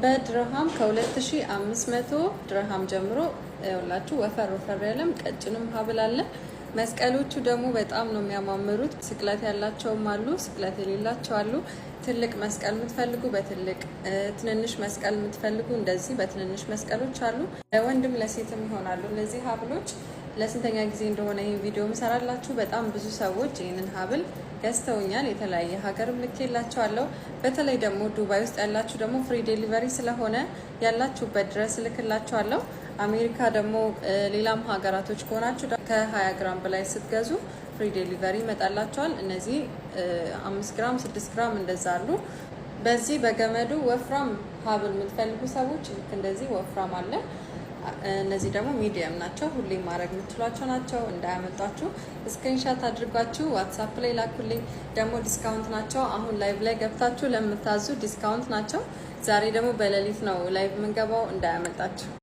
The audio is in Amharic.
በድርሃም ከ2500 ድርሃም ጀምሮ ያላችሁ ወፈር ያለም ቀጭንም ሀብል አለ። መስቀሎቹ ደግሞ በጣም ነው የሚያማምሩት። ስቅለት ያላቸውም አሉ፣ ስቅለት የሌላቸው አሉ። ትልቅ መስቀል የምትፈልጉ በትልቅ ትንንሽ መስቀል የምትፈልጉ እንደዚህ በትንንሽ መስቀሎች አሉ። ለወንድም ለሴትም ይሆናሉ እነዚህ ሀብሎች። ለስንተኛ ጊዜ እንደሆነ ይህን ቪዲዮ ምሰራላችሁ። በጣም ብዙ ሰዎች ይህንን ሀብል ገዝተውኛል። የተለያየ ሀገርም ልኬላቸዋለሁ። በተለይ ደግሞ ዱባይ ውስጥ ያላችሁ ደግሞ ፍሪ ዴሊቨሪ ስለሆነ ያላችሁበት ድረስ ልክላችኋለሁ። አሜሪካ ደግሞ ሌላም ሀገራቶች ከሆናችሁ ከ20 ግራም በላይ ስትገዙ ፍሪ ዴሊቨሪ ይመጣላቸዋል። እነዚህ 5 ግራም 6 ግራም እንደዛ አሉ። በዚህ በገመዱ ወፍራም ሀብል የምትፈልጉ ሰዎች ልክ እንደዚህ ወፍራም አለ። እነዚህ ደግሞ ሚዲየም ናቸው። ሁሌ ማድረግ የምትችሏቸው ናቸው። እንዳያመልጣችሁ ስክሪንሻት አድርጓችሁ ዋትሳፕ ላይ ላኩልኝ። ደግሞ ዲስካውንት ናቸው። አሁን ላይቭ ላይ ገብታችሁ ለምታዙ ዲስካውንት ናቸው። ዛሬ ደግሞ በሌሊት ነው ላይቭ የምንገባው፣ እንዳያመልጣችሁ።